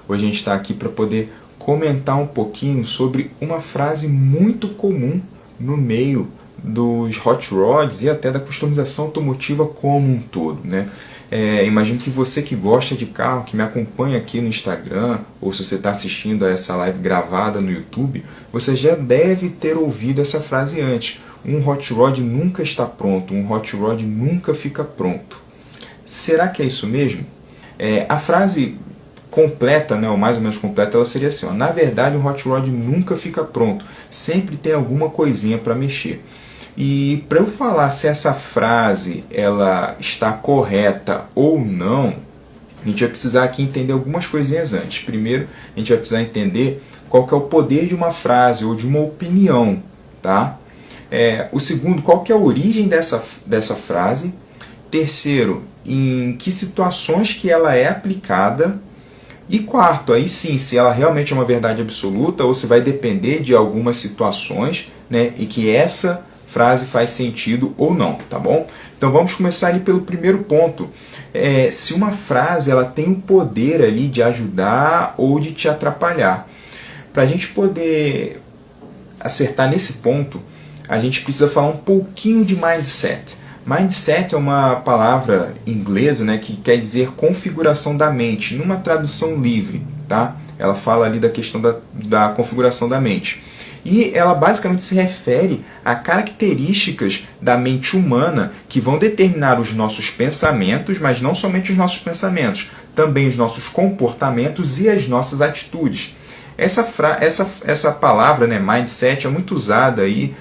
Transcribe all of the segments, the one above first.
Hoje a gente está aqui para poder comentar um pouquinho sobre uma frase muito comum no meio dos hot rods e até da customização automotiva como um todo, né? Imagino que você que gosta de carro, que me acompanha aqui no Instagram, ou se você está assistindo a essa live gravada no YouTube, você já deve ter ouvido essa frase antes. Um hot rod nunca está pronto, um hot rod nunca fica pronto. Será que é isso mesmo? A frase completa, né, ou mais ou menos completa, ela seria assim, ó, na verdade um hot rod nunca fica pronto, sempre tem alguma coisinha para mexer. E para eu falar se essa frase ela está correta ou não, a gente vai precisar aqui entender algumas coisinhas antes. Primeiro, a gente vai precisar entender qual que é o poder de uma frase ou de uma opinião, tá? O segundo, qual que é a origem dessa frase. Terceiro, em que situações que ela é aplicada. E quarto, aí sim, se ela realmente é uma verdade absoluta ou se vai depender de algumas situações, né, e que essa frase faz sentido ou não, tá bom? Então vamos começar ali pelo primeiro ponto. Se uma frase ela tem o poder ali de ajudar ou de te atrapalhar. Para a gente poder acertar nesse ponto, a gente precisa falar um pouquinho de mindset. Mindset é uma palavra inglesa, né, que quer dizer configuração da mente, numa tradução livre, tá? Ela fala ali da questão da configuração da mente. E ela basicamente se refere a características da mente humana que vão determinar os nossos pensamentos, mas não somente os nossos pensamentos, também os nossos comportamentos e as nossas atitudes. Essa palavra, né, mindset, é muito usada aí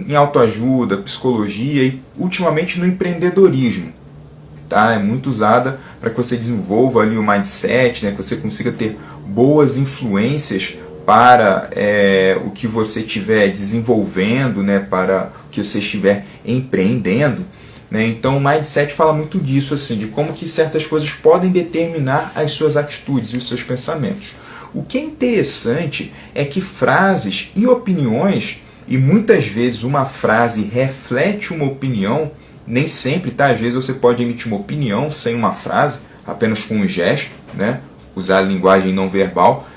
em autoajuda, psicologia e ultimamente no empreendedorismo. Tá? É muito usada para que você desenvolva ali o mindset, né, que você consiga ter boas influências para o que você estiver desenvolvendo, né, para o que você estiver empreendendo, né? Então o mindset fala muito disso, assim, de como que certas coisas podem determinar as suas atitudes e os seus pensamentos. O que é interessante é que frases e opiniões, e muitas vezes uma frase reflete uma opinião, nem sempre, tá? Às vezes você pode emitir uma opinião sem uma frase, apenas com um gesto, né? Usar a linguagem não verbal,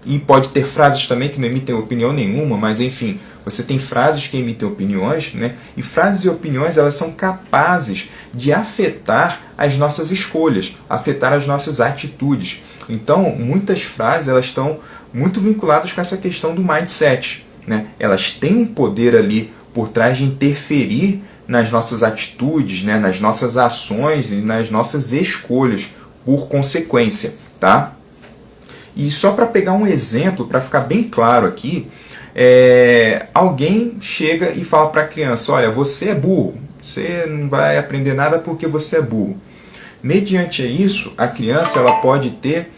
e pode ter frases também que não emitem opinião nenhuma, mas enfim, você tem frases que emitem opiniões, né? E frases e opiniões elas são capazes de afetar as nossas escolhas, afetar as nossas atitudes. Então, muitas frases elas estão muito vinculadas com essa questão do mindset, né? Elas têm um poder ali por trás de interferir nas nossas atitudes, né? Nas nossas ações e nas nossas escolhas, por consequência, tá? E só para pegar um exemplo, para ficar bem claro aqui, alguém chega e fala para a criança, olha, você é burro, você não vai aprender nada porque você é burro. Mediante isso, a criança ela pode ter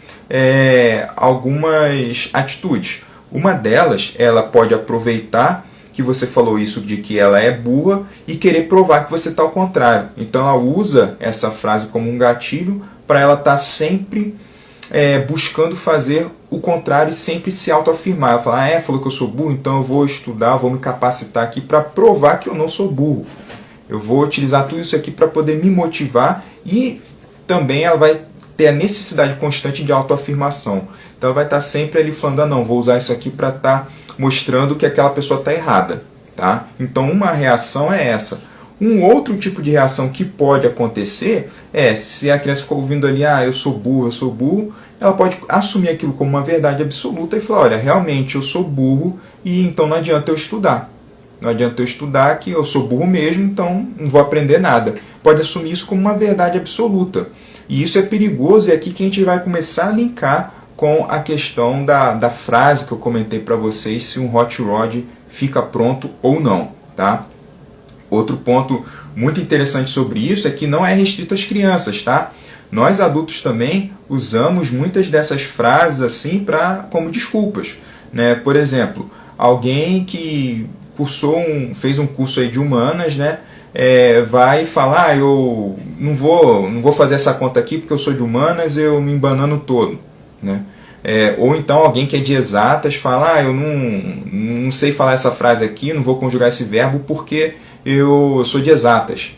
algumas atitudes. Uma delas, ela pode aproveitar que você falou isso de que ela é burra e querer provar que você está ao contrário. Então ela usa essa frase como um gatilho para ela estar sempre buscando fazer o contrário e sempre se autoafirmar. Ela fala, falou que eu sou burro, então eu vou estudar, vou me capacitar aqui para provar que eu não sou burro. Eu vou utilizar tudo isso aqui para poder me motivar e também ela vai ter a necessidade constante de autoafirmação. Então ela vai estar sempre ali falando, não, vou usar isso aqui para estar mostrando que aquela pessoa está errada. Tá? Então uma reação é essa. Um outro tipo de reação que pode acontecer se a criança ficou ouvindo ali, eu sou burro, ela pode assumir aquilo como uma verdade absoluta e falar, olha, realmente eu sou burro e então não adianta eu estudar. Não adianta eu estudar que eu sou burro mesmo, então não vou aprender nada. Pode assumir isso como uma verdade absoluta. E isso é perigoso e é aqui que a gente vai começar a linkar com a questão da frase que eu comentei para vocês, se um hot rod fica pronto ou não, tá? Outro ponto muito interessante sobre isso é que não é restrito às crianças, tá? Nós adultos também usamos muitas dessas frases assim como desculpas, né? Por exemplo, alguém que fez um curso aí de humanas, né? Vai falar, eu não vou fazer essa conta aqui porque eu sou de humanas, eu me embanando todo, né? Ou então alguém que é de exatas fala, eu não sei falar essa frase aqui, não vou conjugar esse verbo porque eu sou de exatas.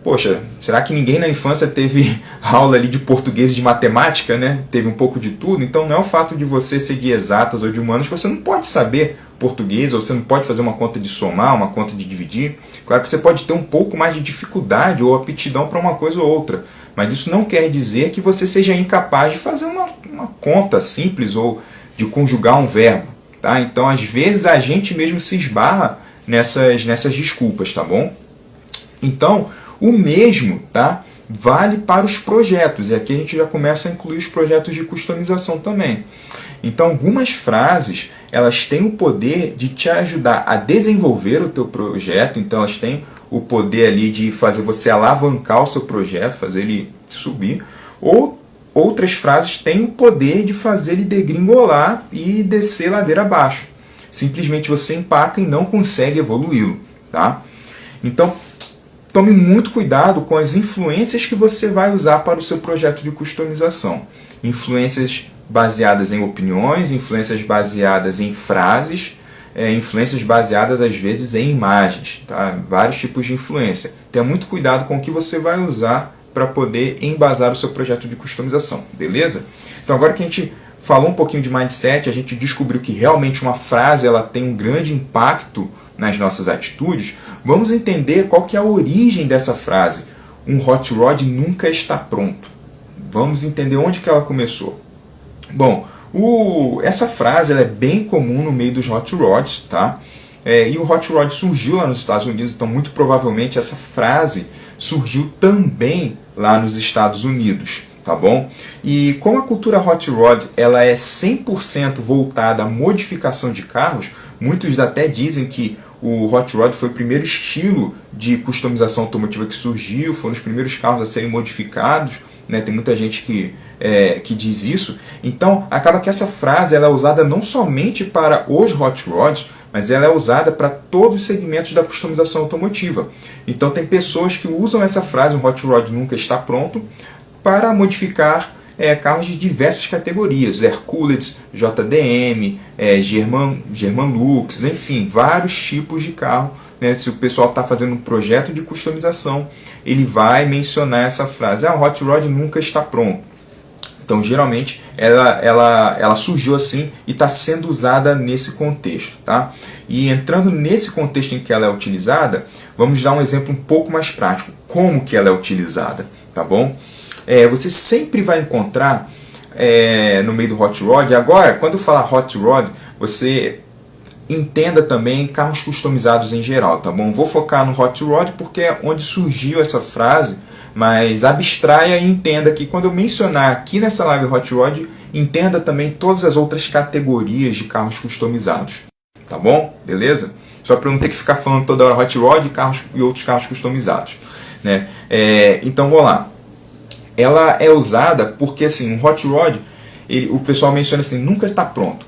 poxa, será que ninguém na infância teve aula ali de português e de matemática, né? Teve um pouco de tudo? Então não é o fato de você seguir exatas ou de humanos que você não pode saber português, ou você não pode fazer uma conta de somar, uma conta de dividir. Claro que você pode ter um pouco mais de dificuldade ou aptidão para uma coisa ou outra, mas isso não quer dizer que você seja incapaz de fazer uma conta simples ou de conjugar um verbo, tá? Então às vezes a gente mesmo se esbarra nessas desculpas, tá bom? Então, o mesmo, tá, vale para os projetos, e aqui a gente já começa a incluir os projetos de customização também. Então, algumas frases, elas têm o poder de te ajudar a desenvolver o teu projeto, então elas têm o poder ali de fazer você alavancar o seu projeto, fazer ele subir, ou outras frases têm o poder de fazer ele degringolar e descer ladeira abaixo. Simplesmente você empaca e não consegue evoluí-lo, tá? Então, tome muito cuidado com as influências que você vai usar para o seu projeto de customização. Influências baseadas em opiniões, influências baseadas em frases, influências baseadas às vezes em imagens, tá? Vários tipos de influência. Tenha muito cuidado com o que você vai usar para poder embasar o seu projeto de customização, beleza? Então agora que a gente falou um pouquinho de mindset, a gente descobriu que realmente uma frase ela tem um grande impacto nas nossas atitudes, vamos entender qual que é a origem dessa frase. Um hot rod nunca está pronto. Vamos entender onde que ela começou. Bom, essa frase ela é bem comum no meio dos hot rods, tá? E o hot rod surgiu lá nos Estados Unidos, então muito provavelmente essa frase surgiu também lá nos Estados Unidos, tá bom? E como a cultura hot rod ela é 100% voltada à modificação de carros, muitos até dizem que o hot rod foi o primeiro estilo de customização automotiva que surgiu, foram os primeiros carros a serem modificados, né? Tem muita gente que diz isso. Então acaba que essa frase ela é usada não somente para os hot rods, mas ela é usada para todos os segmentos da customização automotiva. Então tem pessoas que usam essa frase, um hot rod nunca está pronto, para modificar carros de diversas categorias, Hercules, JDM, German-Lux, enfim, vários tipos de carro, né? Se o pessoal está fazendo um projeto de customização, ele vai mencionar essa frase, o hot rod nunca está pronto. Então, geralmente, ela surgiu assim e está sendo usada nesse contexto, tá? E entrando nesse contexto em que ela é utilizada, vamos dar um exemplo um pouco mais prático, como que ela é utilizada, tá bom? Você sempre vai encontrar no meio do hot rod. Agora, quando eu falar hot rod, você entenda também carros customizados em geral, tá bom? Vou focar no hot rod porque é onde surgiu essa frase, mas abstraia e entenda que quando eu mencionar aqui nessa live hot rod, entenda também todas as outras categorias de carros customizados, tá bom? Beleza? Só para eu não ter que ficar falando toda hora hot rod e outros carros customizados, né? Então, vou lá. Ela é usada porque assim, um hot rod, o pessoal menciona assim, nunca está pronto.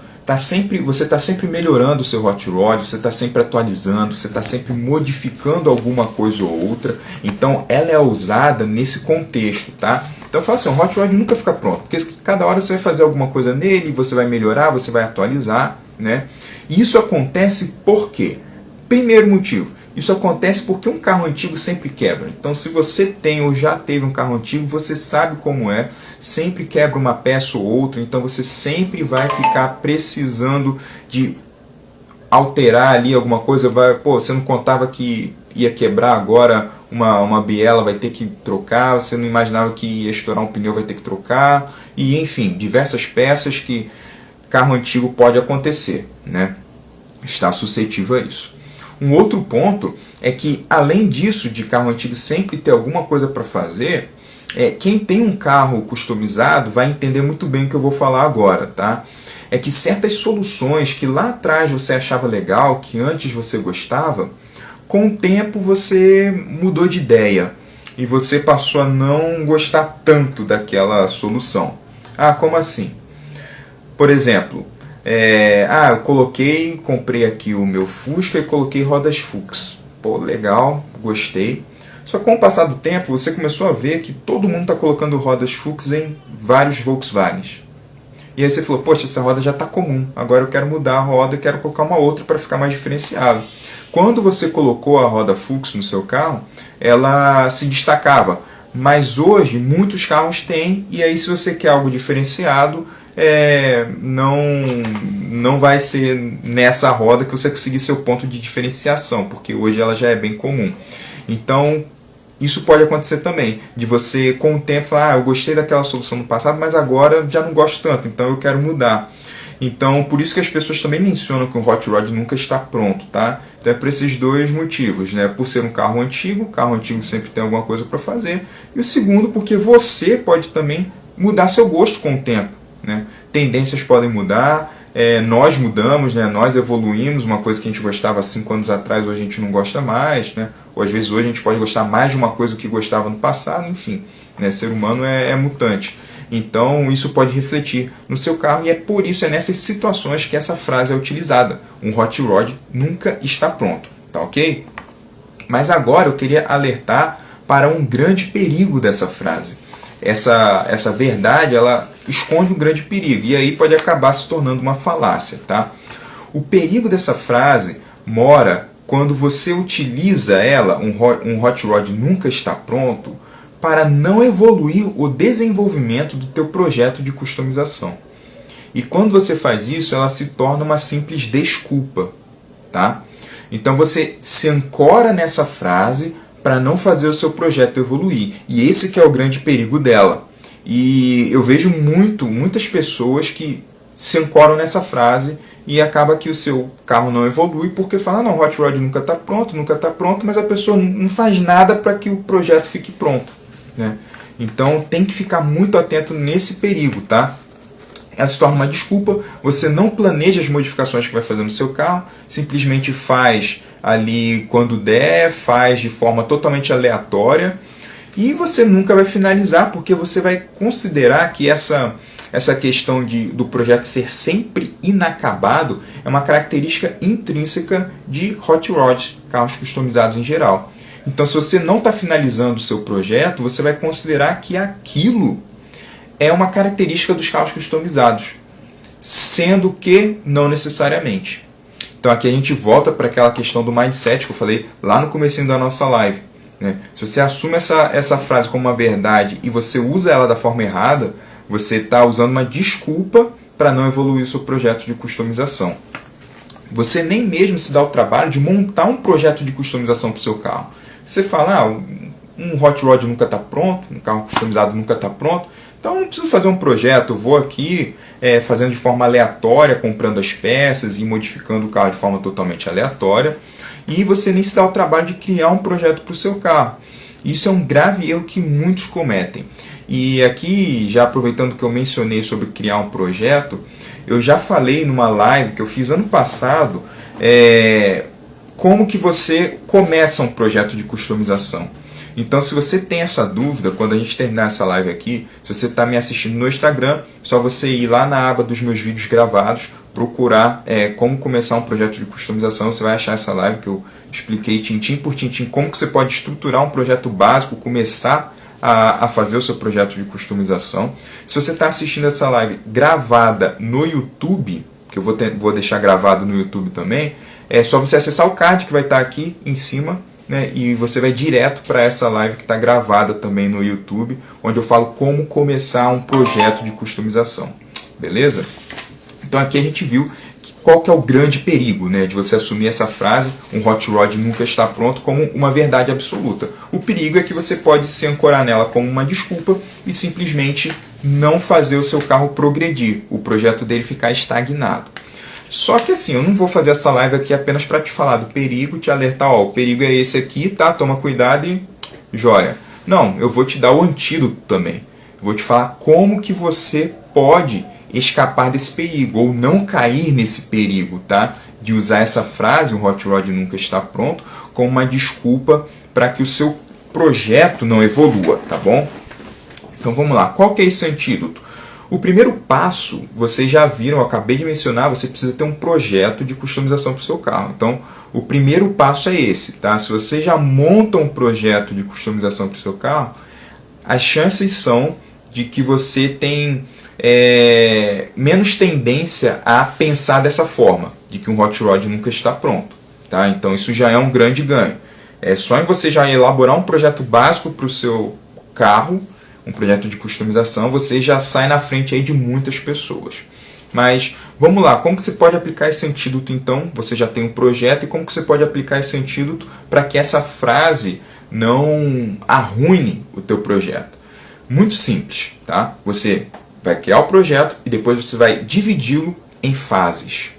Você está sempre melhorando o seu hot rod, você está sempre atualizando, você está sempre modificando alguma coisa ou outra. Então ela é usada nesse contexto, tá? Então eu falo assim, um hot rod nunca fica pronto, porque cada hora você vai fazer alguma coisa nele, você vai melhorar, você vai atualizar, né? E isso acontece por quê? Primeiro motivo, isso acontece porque um carro antigo sempre quebra. Então se você tem ou já teve um carro antigo, você sabe como é, sempre quebra uma peça ou outra, então você sempre vai ficar precisando de alterar ali alguma coisa. Você não contava que ia quebrar, agora uma biela vai ter que trocar, você não imaginava que ia estourar um pneu, vai ter que trocar, e enfim, diversas peças que carro antigo pode acontecer, né? Está suscetível a isso. Um outro ponto é que, além disso, de carro antigo sempre ter alguma coisa para fazer, quem tem um carro customizado vai entender muito bem o que eu vou falar agora, tá? É que certas soluções que lá atrás você achava legal, que antes você gostava, com o tempo você mudou de ideia e você passou a não gostar tanto daquela solução. Como assim? Por exemplo, eu comprei aqui o meu Fusca e coloquei rodas Fuchs. Pô, legal, gostei. Só que com o passar do tempo, você começou a ver que todo mundo está colocando rodas Fuchs em vários Volkswagens. E aí você falou, poxa, essa roda já está comum, agora eu quero mudar a roda, quero colocar uma outra para ficar mais diferenciado. quando você colocou a roda Fuchs no seu carro, ela se destacava. Mas hoje muitos carros têm, e aí se você quer algo diferenciado, não vai ser nessa roda que você conseguir seu ponto de diferenciação, porque hoje ela já é bem comum. Então isso pode acontecer também, de você com o tempo falar, eu gostei daquela solução no passado, mas agora já não gosto tanto, então eu quero mudar. Então, por isso que as pessoas também mencionam que o Hot Rod nunca está pronto, tá? Então é por esses dois motivos, né? Por ser um carro antigo, o carro antigo sempre tem alguma coisa para fazer. E o segundo, porque você pode também mudar seu gosto com o tempo, né? Tendências podem mudar, nós mudamos, né? Nós evoluímos, uma coisa que a gente gostava há 5 anos atrás, hoje a gente não gosta mais, né? Ou às vezes hoje a gente pode gostar mais de uma coisa do que gostava no passado, enfim, né? Ser humano é mutante. Então isso pode refletir no seu carro e é por isso, é nessas situações que essa frase é utilizada. Um hot rod nunca está pronto, tá ok? Mas agora eu queria alertar para um grande perigo dessa frase. Essa verdade, ela esconde um grande perigo e aí pode acabar se tornando uma falácia, tá? O perigo dessa frase mora quando você utiliza ela, um hot rod nunca está pronto, para não evoluir o desenvolvimento do teu projeto de customização. E quando você faz isso, ela se torna uma simples desculpa, tá? Então você se ancora nessa frase para não fazer o seu projeto evoluir. E esse que é o grande perigo dela. E eu vejo muitas pessoas que se ancoram nessa frase e acaba que o seu carro não evolui porque fala, não, o hot rod nunca está pronto, mas a pessoa não faz nada para que o projeto fique pronto, né? Então tem que ficar muito atento nesse perigo, tá? Ela se torna uma desculpa, você não planeja as modificações que vai fazer no seu carro, simplesmente faz ali quando der, faz de forma totalmente aleatória e você nunca vai finalizar porque você vai considerar que essa questão do projeto ser sempre inacabado é uma característica intrínseca de hot rods, carros customizados em geral. Então, se você não está finalizando o seu projeto, você vai considerar que aquilo é uma característica dos carros customizados, sendo que não necessariamente. Então, aqui a gente volta para aquela questão do mindset que eu falei lá no comecinho da nossa live, né? Se você assume essa frase como uma verdade e você usa ela da forma errada, você está usando uma desculpa para não evoluir o seu projeto de customização. Você nem mesmo se dá o trabalho de montar um projeto de customização para o seu carro. Você fala, um hot rod nunca está pronto, um carro customizado nunca está pronto, então não preciso fazer um projeto, eu vou aqui fazendo de forma aleatória, comprando as peças e modificando o carro de forma totalmente aleatória, e você nem se dá o trabalho de criar um projeto para o seu carro. Isso é um grave erro que muitos cometem. E aqui, já aproveitando que eu mencionei sobre criar um projeto, eu já falei numa live que eu fiz ano passado, como que você começa um projeto de customização. Então, se você tem essa dúvida, quando a gente terminar essa live aqui, se você está me assistindo no Instagram, só você ir lá na aba dos meus vídeos gravados, procurar como começar um projeto de customização, você vai achar essa live que eu expliquei tintim por tintim como que você pode estruturar um projeto básico, começar a fazer o seu projeto de customização. Se você está assistindo essa live gravada no YouTube, que eu vou deixar gravado no YouTube também, é só você acessar o card que vai estar aqui em cima, né, e você vai direto para essa live que está gravada também no YouTube, onde eu falo como começar um projeto de customização. Beleza? Então aqui a gente viu qual que é o grande perigo, né, de você assumir essa frase, um hot rod nunca está pronto, como uma verdade absoluta. O perigo é que você pode se ancorar nela como uma desculpa e simplesmente não fazer o seu carro progredir, o projeto dele ficar estagnado. Só que assim, eu não vou fazer essa live aqui apenas para te falar do perigo, te alertar, ó, o perigo é esse aqui, tá? Toma cuidado e joia. Não, eu vou te dar o antídoto também. Eu vou te falar como que você pode escapar desse perigo, ou não cair nesse perigo, tá? De usar essa frase, o hot rod nunca está pronto, como uma desculpa para que o seu projeto não evolua, tá bom? Então vamos lá, qual que é esse antídoto? O primeiro passo, vocês já viram, eu acabei de mencionar, você precisa ter um projeto de customização para o seu carro. Então, o primeiro passo é esse, tá? Se você já monta um projeto de customização para o seu carro, as chances são de que você tem menos tendência a pensar dessa forma, de que um hot rod nunca está pronto. tá? Então isso já é um grande ganho. É só em você já elaborar um projeto básico para o seu carro, um projeto de customização, você já sai na frente aí de muitas pessoas. Mas vamos lá, como que você pode aplicar esse antídoto então? Você já tem um projeto, e como que você pode aplicar esse antídoto para que essa frase não arruine o teu projeto? Muito simples, tá? Você vai criar o projeto e depois você vai dividi-lo em fases.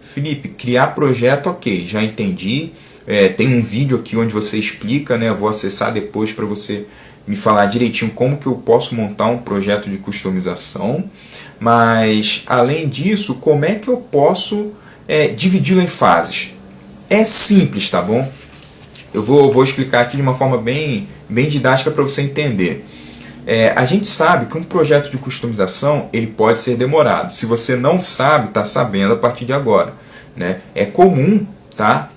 Felipe, criar projeto, ok, já entendi. Tem um vídeo aqui onde você explica, né? Eu vou acessar depois para você me falar direitinho como que eu posso montar um projeto de customização. Mas, além disso, como é que eu posso dividi-lo em fases? É simples, tá bom? Eu vou explicar aqui de uma forma bem didática para você entender. A gente sabe que um projeto de customização ele pode ser demorado. Se você não sabe, está sabendo a partir de agora, né? É comum, tá?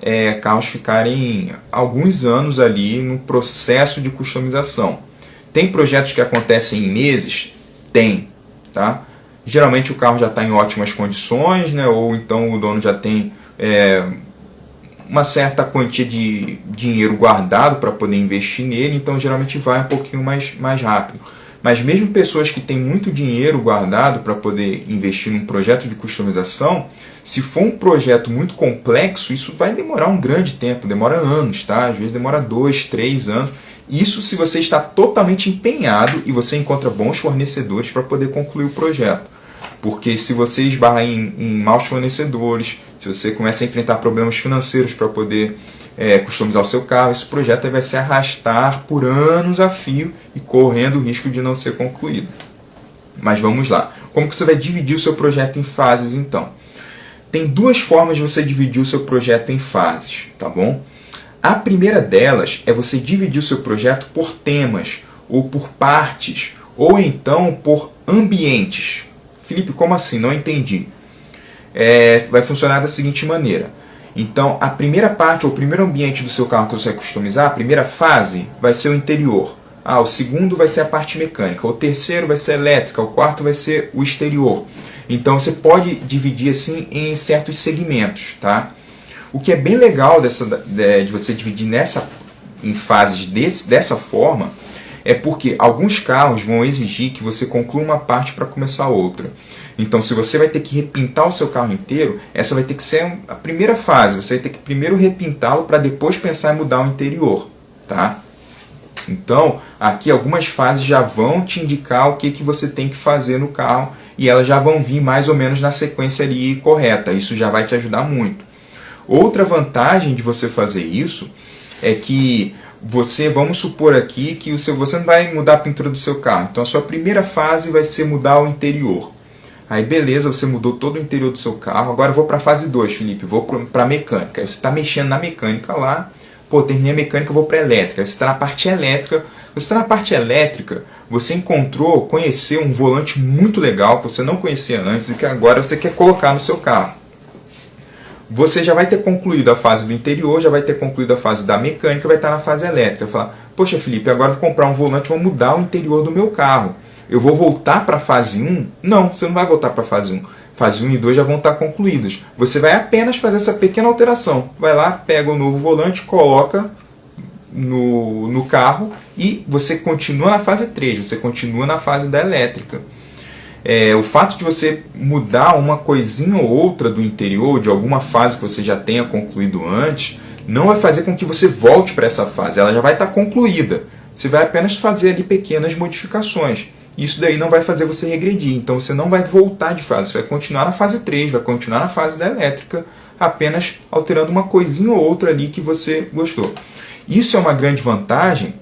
Carros ficarem alguns anos ali no processo de customização. Tem projetos que acontecem em meses? Tem, tá? Geralmente o carro já está em ótimas condições, né? Ou então o dono já tem uma certa quantia de dinheiro guardado para poder investir nele, então geralmente vai um pouquinho mais rápido. Mas mesmo pessoas que têm muito dinheiro guardado para poder investir num projeto de customização, se for um projeto muito complexo, isso vai demorar um grande tempo, demora anos, tá? Às vezes demora 2, 3 anos. Isso se você está totalmente empenhado e você encontra bons fornecedores para poder concluir o projeto. Porque se você esbarra em maus fornecedores, se você começa a enfrentar problemas financeiros para poder customizar o seu carro, esse projeto vai se arrastar por anos a fio e correndo o risco de não ser concluído. Mas vamos lá. Como que você vai dividir o seu projeto em fases então? Tem duas formas de você dividir o seu projeto em fases, tá bom? A primeira delas é você dividir o seu projeto por temas, ou por partes, ou então por ambientes. Felipe, como assim? Não entendi. Vai funcionar da seguinte maneira. Então, a primeira parte, ou o primeiro ambiente do seu carro que você vai customizar, a primeira fase vai ser o interior. O segundo vai ser a parte mecânica. O terceiro vai ser a elétrica. O quarto vai ser o exterior. Então, você pode dividir assim em certos segmentos, tá? O que é bem legal de você dividir em fases dessa forma é porque alguns carros vão exigir que você conclua uma parte para começar outra. Então, se você vai ter que repintar o seu carro inteiro, essa vai ter que ser a primeira fase. Você vai ter que primeiro repintá-lo para depois pensar em mudar o interior, tá? Então, aqui algumas fases já vão te indicar o que você tem que fazer no carro e elas já vão vir mais ou menos na sequência ali correta. Isso já vai te ajudar muito. Outra vantagem de você fazer isso é que vamos supor aqui que você não vai mudar a pintura do seu carro. Então a sua primeira fase vai ser mudar o interior. Aí beleza, você mudou todo o interior do seu carro. Agora eu vou para a fase 2, Felipe, vou para a mecânica. Aí você está mexendo na mecânica lá. Terminei a mecânica, eu vou para a elétrica. Aí você está na parte elétrica. Você está na parte elétrica, você conheceu um volante muito legal que você não conhecia antes e que agora você quer colocar no seu carro. Você já vai ter concluído a fase do interior, já vai ter concluído a fase da mecânica, vai estar na fase elétrica. Falar, poxa Felipe, agora eu vou comprar um volante, vou mudar o interior do meu carro. Eu vou voltar para a fase 1? Não, você não vai voltar para a fase 1. Fase 1 e 2 já vão estar concluídas. Você vai apenas fazer essa pequena alteração. Vai lá, pega o novo volante, coloca no carro e você continua na fase 3, você continua na fase da elétrica. O fato de você mudar uma coisinha ou outra do interior, de alguma fase que você já tenha concluído antes, não vai fazer com que você volte para essa fase, ela já vai estar concluída. Você vai apenas fazer ali pequenas modificações. Isso daí não vai fazer você regredir, então você não vai voltar de fase, você vai continuar na fase 3, vai continuar na fase da elétrica, apenas alterando uma coisinha ou outra ali que você gostou. Isso é uma grande vantagem,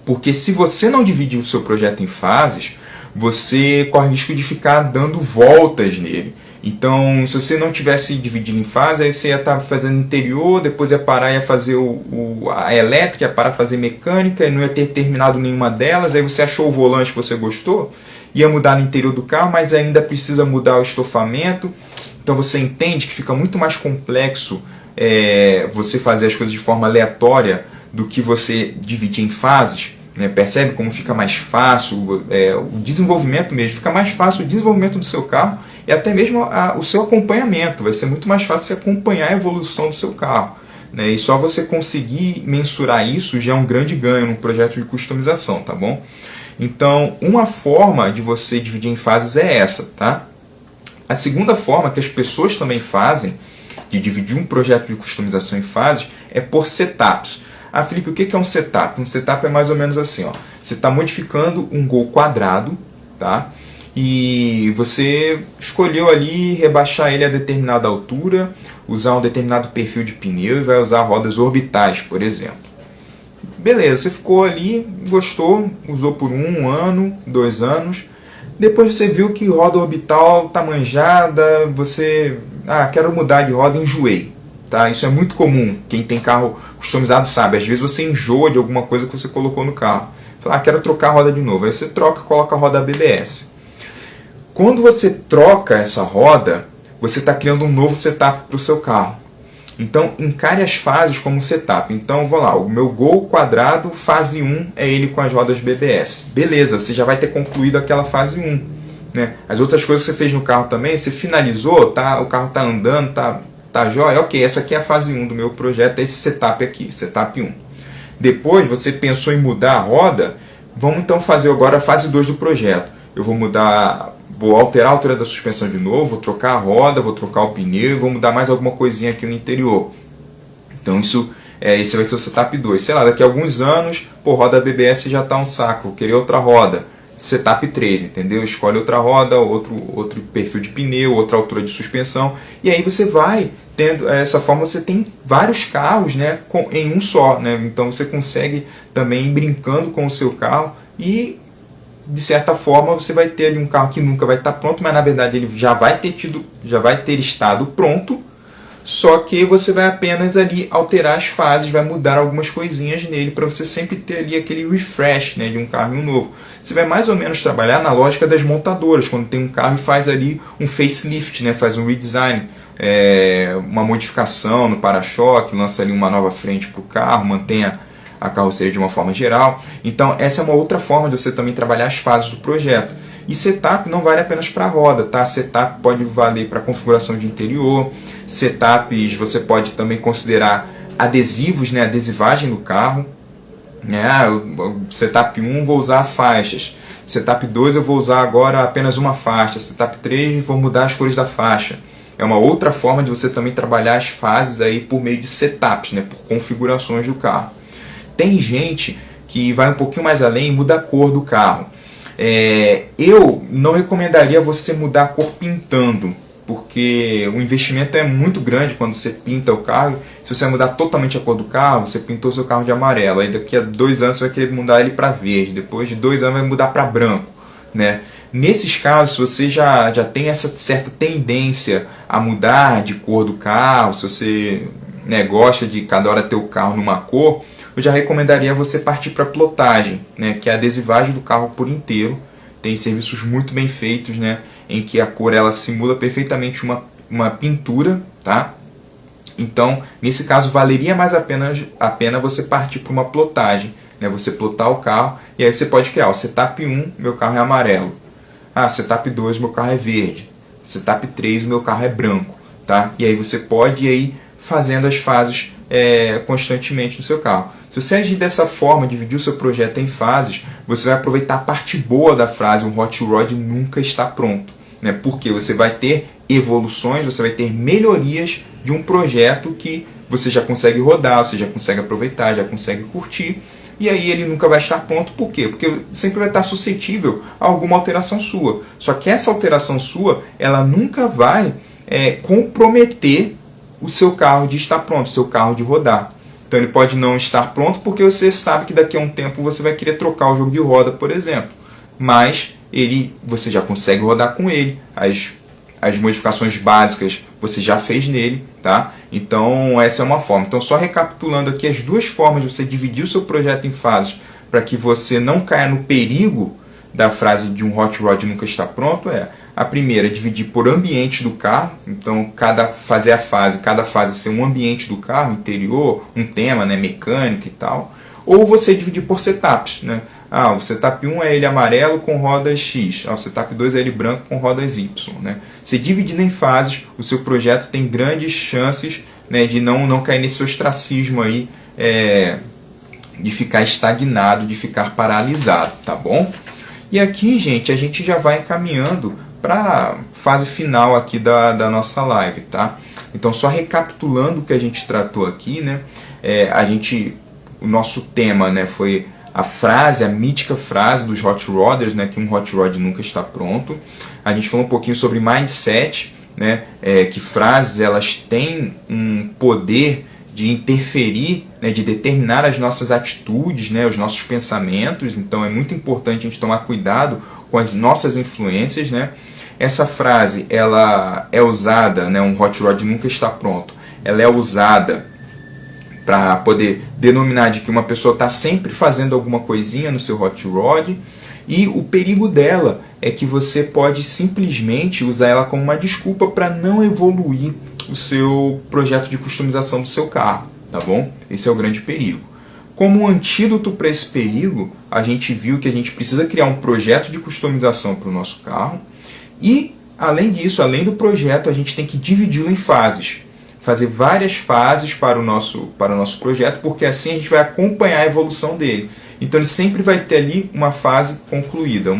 porque se você não dividir o seu projeto em fases, você corre o risco de ficar dando voltas nele. Então, se você não tivesse dividido em fases, aí você ia estar fazendo interior, depois ia parar e ia fazer a elétrica, ia parar de fazer mecânica, e não ia ter terminado nenhuma delas, aí você achou o volante que você gostou, ia mudar no interior do carro, mas ainda precisa mudar o estofamento. Então você entende que fica muito mais complexo você fazer as coisas de forma aleatória do que você dividir em fases. Percebe como fica mais fácil o desenvolvimento mesmo, fica mais fácil o desenvolvimento do seu carro e até mesmo o seu acompanhamento. Vai ser muito mais fácil você acompanhar a evolução do seu carro, né? E só você conseguir mensurar isso já é um grande ganho num projeto de customização, tá bom? Então, uma forma de você dividir em fases é essa, tá? A segunda forma que as pessoas também fazem de dividir um projeto de customização em fases é por setups. Ah, Felipe, o que é um setup? Um setup é mais ou menos assim, ó. Você está modificando um Gol quadrado, tá? E você escolheu ali rebaixar ele a determinada altura, usar um determinado perfil de pneu e vai usar rodas orbitais, por exemplo. Beleza, você ficou ali, gostou, usou por 1 ano, 2 anos. Depois você viu que roda orbital tá manjada, você... quero mudar de roda, enjoei. Tá? Isso é muito comum, quem tem carro customizado sabe. Às vezes você enjoa de alguma coisa que você colocou no carro. Fala, quero trocar a roda de novo. Aí você troca, coloca a roda ABS. Quando você troca essa roda, você está criando um novo setup para o seu carro. Então, encare as fases como setup. Então, vou lá, o meu Gol quadrado, fase 1, é ele com as rodas BBS. Beleza, você já vai ter concluído aquela fase 1. Né? As outras coisas que você fez no carro também, você finalizou, tá? O carro está andando, tá jóia? Ok, essa aqui é a fase 1 do meu projeto, é esse setup aqui, setup 1. Depois, você pensou em mudar a roda, vamos então fazer agora a fase 2 do projeto. Eu vou alterar a altura da suspensão de novo, vou trocar a roda, vou trocar o pneu e vou mudar mais alguma coisinha aqui no interior. Então esse vai ser o setup 2. Sei lá, daqui a alguns anos, roda BBS já está um saco, vou querer outra roda. Setup 3, entendeu? Escolhe outra roda, outro perfil de pneu, outra altura de suspensão. E aí você vai tendo, dessa forma você tem vários carros, né, em um só. Né? Então você consegue também ir brincando com o seu carro e... de certa forma você vai ter ali um carro que nunca vai estar pronto, mas na verdade ele já vai ter estado pronto, só que você vai apenas ali alterar as fases, vai mudar algumas coisinhas nele para você sempre ter ali aquele refresh, né, de um carro novo. Você vai mais ou menos trabalhar na lógica das montadoras, quando tem um carro e faz ali um facelift, né, faz um redesign, uma modificação no para-choque, lança ali uma nova frente para o carro, mantém a carroceria de uma forma geral. Então essa é uma outra forma de você também trabalhar as fases do projeto. E setup não vale apenas para a roda, tá? Setup pode valer para configuração de interior, setups você pode também considerar adesivos, né? Adesivagem do carro. Setup 1 vou usar faixas, setup 2 eu vou usar agora apenas uma faixa, setup 3 vou mudar as cores da faixa. É uma outra forma de você também trabalhar as fases aí por meio de setups, né? Por configurações do carro. Tem gente que vai um pouquinho mais além e muda a cor do carro. Eu não recomendaria você mudar a cor pintando, porque o investimento é muito grande quando você pinta o carro. Se você mudar totalmente a cor do carro, você pintou seu carro de amarelo, aí daqui a 2 anos você vai querer mudar ele para verde, depois de 2 anos vai mudar para branco. Né? Nesses casos, se você já tem essa certa tendência a mudar de cor do carro, se você gosta de cada hora ter o carro numa cor, eu já recomendaria você partir para a plotagem, né, que é a adesivagem do carro por inteiro. Tem serviços muito bem feitos, né, em que a cor ela simula perfeitamente uma pintura. Tá? Então, nesse caso, valeria mais a pena você partir para uma plotagem. Né, você plotar o carro e aí você pode criar o setup 1, meu carro é amarelo. Setup 2, meu carro é verde. Setup 3, meu carro é branco. Tá? E aí você pode ir fazendo as fases constantemente no seu carro. Se você agir dessa forma, dividir o seu projeto em fases, você vai aproveitar a parte boa da frase, um hot rod nunca está pronto. Né? Porque você vai ter evoluções, você vai ter melhorias de um projeto que você já consegue rodar, você já consegue aproveitar, já consegue curtir, e aí ele nunca vai estar pronto. Por quê? Porque sempre vai estar suscetível a alguma alteração sua. Só que essa alteração sua, ela nunca vai comprometer o seu carro de estar pronto, o seu carro de rodar. Então ele pode não estar pronto porque você sabe que daqui a um tempo você vai querer trocar o jogo de roda, por exemplo. Mas você já consegue rodar com ele. As modificações básicas você já fez nele. Tá? Então essa é uma forma. Então só recapitulando aqui as duas formas de você dividir o seu projeto em fases para que você não caia no perigo da frase de um hot rod nunca está pronto a primeira, dividir por ambiente do carro. Então, cada fase ser um ambiente do carro, interior, um tema, né, mecânico e tal. Ou você dividir por setups. Né? O setup 1 é ele amarelo com rodas X, o setup 2 é ele branco com rodas Y. Né? Você dividindo em fases, o seu projeto tem grandes chances, né, de não cair nesse ostracismo aí, de ficar estagnado, de ficar paralisado, tá bom? E aqui, gente, a gente já vai encaminhando para a fase final aqui da nossa live, tá? Então, só recapitulando o que a gente tratou aqui, né? O nosso tema, né, foi a mítica frase dos Hot Rodders, né, que um Hot Rod nunca está pronto. A gente falou um pouquinho sobre mindset, né, que frases elas têm um poder de interferir, né, de determinar as nossas atitudes, né, os nossos pensamentos. Então é muito importante a gente tomar cuidado com as nossas influências. Né? Essa frase ela é usada, né, um Hot Rod nunca está pronto, ela é usada para poder denominar de que uma pessoa está sempre fazendo alguma coisinha no seu Hot Rod, e o perigo dela é que você pode simplesmente usar ela como uma desculpa para não evoluir o seu projeto de customização do seu carro, tá bom? Esse é o grande perigo. Como antídoto para esse perigo, a gente viu que a gente precisa criar um projeto de customização para o nosso carro, e além disso, além do projeto, a gente tem que dividi-lo em fases. Fazer várias fases para o nosso projeto, porque assim a gente vai acompanhar a evolução dele. Então ele sempre vai ter ali uma fase concluída.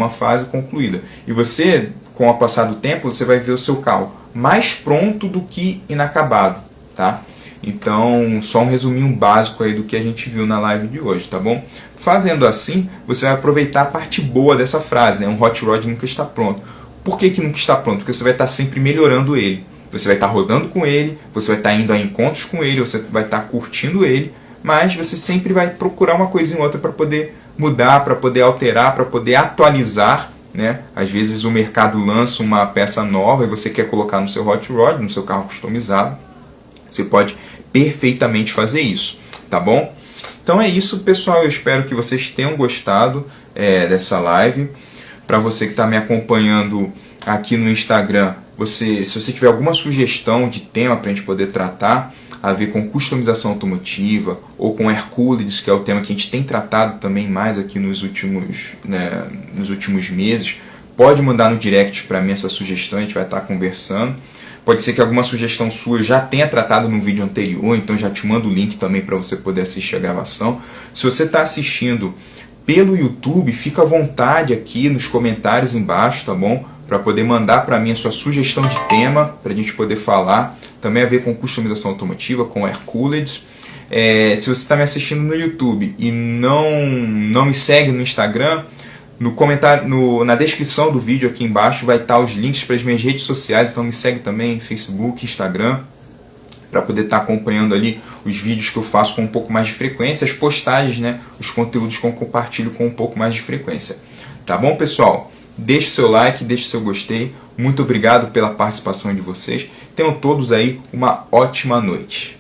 E você, com o passar do tempo, você vai ver o seu carro mais pronto do que inacabado, tá? Então, só um resuminho básico aí do que a gente viu na live de hoje, tá bom? Fazendo assim, você vai aproveitar a parte boa dessa frase, né? Um Hot Rod nunca está pronto. Por que nunca está pronto? Porque você vai estar sempre melhorando ele. Você vai estar rodando com ele, você vai estar indo a encontros com ele, você vai estar curtindo ele, mas você sempre vai procurar uma coisinha ou outra para poder mudar, para poder alterar, para poder atualizar. Né? Às vezes o mercado lança uma peça nova e você quer colocar no seu Hot Rod, no seu carro customizado. Você pode perfeitamente fazer isso, tá bom? Então é isso, pessoal. Eu espero que vocês tenham gostado dessa live. Para você que está me acompanhando aqui no Instagram, se você tiver alguma sugestão de tema para a gente poder tratar, a ver com customização automotiva ou com Hercules, que é o tema que a gente tem tratado também mais aqui nos últimos meses, pode mandar no direct para mim essa sugestão, a gente vai estar conversando. Pode ser que alguma sugestão sua eu já tenha tratado no vídeo anterior, então já te mando o link também para você poder assistir a gravação. Se você está assistindo pelo YouTube, fica à vontade aqui nos comentários embaixo, tá bom? Para poder mandar para mim a sua sugestão de tema, para a gente poder falar. Também a ver com customização automotiva, com Hercules. Se você está me assistindo no YouTube e não me segue no Instagram, no comentário, na descrição do vídeo aqui embaixo vai estar os links para as minhas redes sociais. Então me segue também, Facebook, Instagram, para poder estar acompanhando ali os vídeos que eu faço com um pouco mais de frequência, as postagens, né, os conteúdos que eu compartilho com um pouco mais de frequência. Tá bom, pessoal? Deixe seu like, deixe seu gostei. Muito obrigado pela participação de vocês. Tenham todos aí uma ótima noite.